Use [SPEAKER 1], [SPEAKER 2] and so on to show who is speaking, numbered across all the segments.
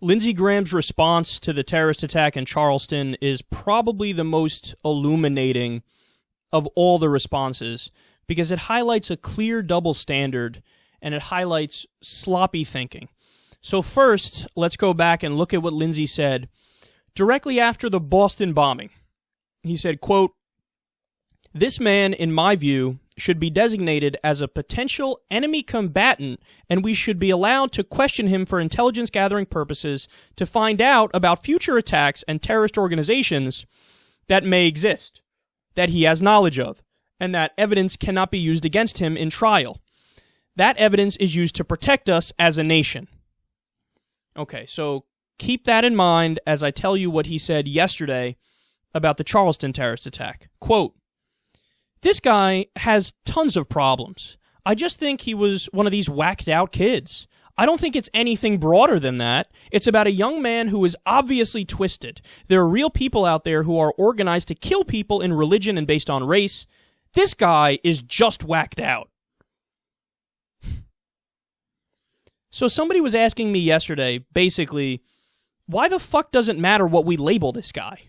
[SPEAKER 1] Lindsey Graham's response to the terrorist attack in Charleston is probably the most illuminating of all the responses, because it highlights a clear double standard and it highlights sloppy thinking. So first, let's go back and look at what Lindsey said directly after the Boston bombing. He said, quote, "This man, in my view, should be designated as a potential enemy combatant, and we should be allowed to question him for intelligence gathering purposes to find out about future attacks and terrorist organizations that may exist, that he has knowledge of, and that evidence cannot be used against him in trial. That evidence is used to protect us as a nation." Okay, so keep that in mind as I tell you what he said yesterday about the Charleston terrorist attack. Quote, "This guy has tons of problems. I just think he was one of these whacked out kids. I don't think it's anything broader than that. It's about a young man who is obviously twisted. There are real people out there who are organized to kill people in religion and based on race. This guy is just whacked out." So somebody was asking me yesterday, basically, why the fuck does it matter what we label this guy?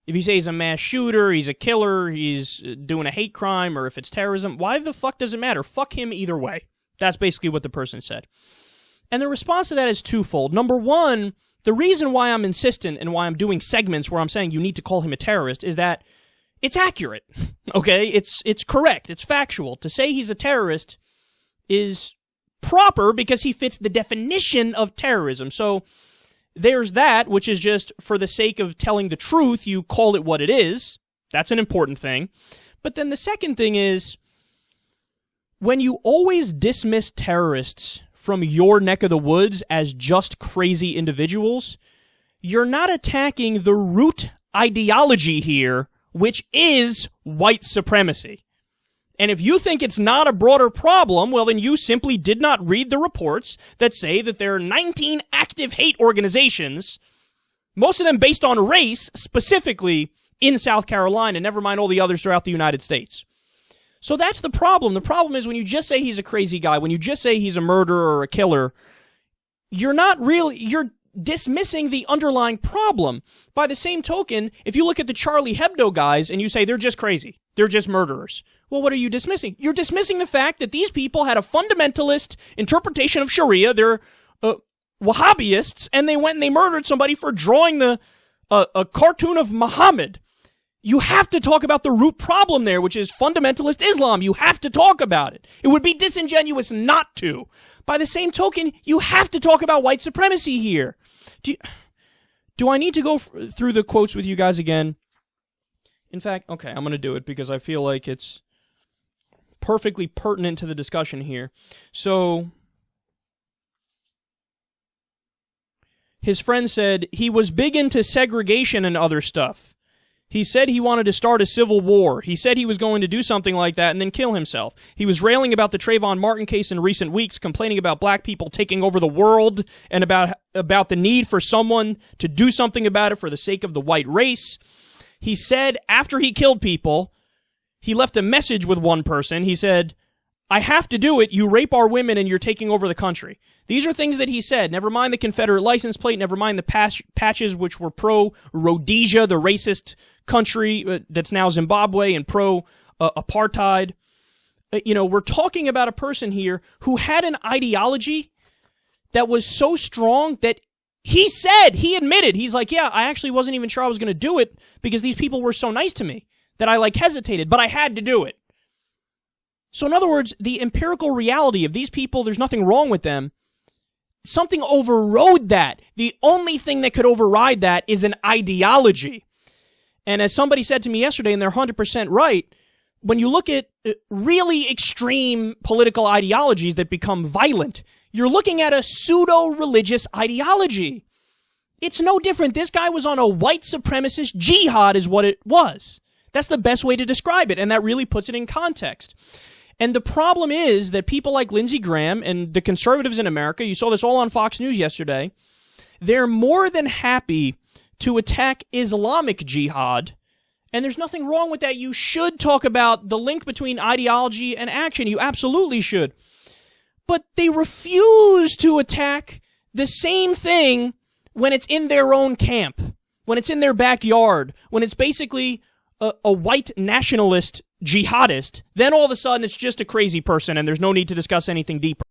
[SPEAKER 1] If you say he's a mass shooter, he's a killer, he's doing a hate crime, or if it's terrorism, why the fuck does it matter? Fuck him either way. That's basically what the person said. And the response to that is twofold. Number one, the reason why I'm insistent and why I'm doing segments where I'm saying you need to call him a terrorist is that it's accurate, okay? It's correct. It's factual. To say he's a terrorist is proper because he fits the definition of terrorism. So there's that, which is just for the sake of telling the truth, you call it what it is. That's an important thing. But then the second thing is, when you always dismiss terrorists from your neck of the woods as just crazy individuals, you're not attacking the root ideology here, which is white supremacy. And if you think it's not a broader problem, well, then you simply did not read the reports that say that there are 19 active hate organizations, most of them based on race, specifically in South Carolina, never mind all the others throughout the United States. So that's the problem. The problem is when you just say he's a crazy guy, when you just say he's a murderer or a killer, you're dismissing the underlying problem. By the same token, if you look at the Charlie Hebdo guys and you say they're just crazy, they're just murderers, well, what are you dismissing? You're dismissing the fact that these people had a fundamentalist interpretation of Sharia. They're Wahhabists, and they went and they murdered somebody for drawing a cartoon of Muhammad. You have to talk about the root problem there, which is fundamentalist Islam. You have to talk about it. It would be disingenuous not to. By the same token, you have to talk about white supremacy here. Do I need to go through the quotes with you guys again? In fact, okay, I'm going to do it because I feel like it's perfectly pertinent to the discussion here. So, his friend said he was big into segregation and other stuff. He said he wanted to start a civil war. He said he was going to do something like that and then kill himself. He was railing about the Trayvon Martin case in recent weeks, complaining about black people taking over the world and about the need for someone to do something about it for the sake of the white race. He said after he killed people, he left a message with one person. He said, "I have to do it. You rape our women and you're taking over the country." These are things that he said. Never mind the Confederate license plate. Never mind the patches which were pro-Rhodesia, the racist country that's now Zimbabwe, and pro-apartheid. We're talking about a person here who had an ideology that was so strong that he admitted, he's like, yeah, I actually wasn't even sure I was going to do it because these people were so nice to me that I hesitated, but I had to do it. So in other words, the empirical reality of these people, there's nothing wrong with them. Something overrode that. The only thing that could override that is an ideology. And as somebody said to me yesterday, and they're 100% right, when you look at really extreme political ideologies that become violent, you're looking at a pseudo-religious ideology. It's no different. This guy was on a white supremacist jihad is what it was. That's the best way to describe it, and that really puts it in context. And the problem is that people like Lindsey Graham and the conservatives in America, you saw this all on Fox News yesterday, they're more than happy to attack Islamic jihad, and there's nothing wrong with that. You should talk about the link between ideology and action. You absolutely should. But they refuse to attack the same thing when it's in their own camp, when it's in their backyard, when it's basically a white nationalist jihadist, then all of a sudden it's just a crazy person and there's no need to discuss anything deeper.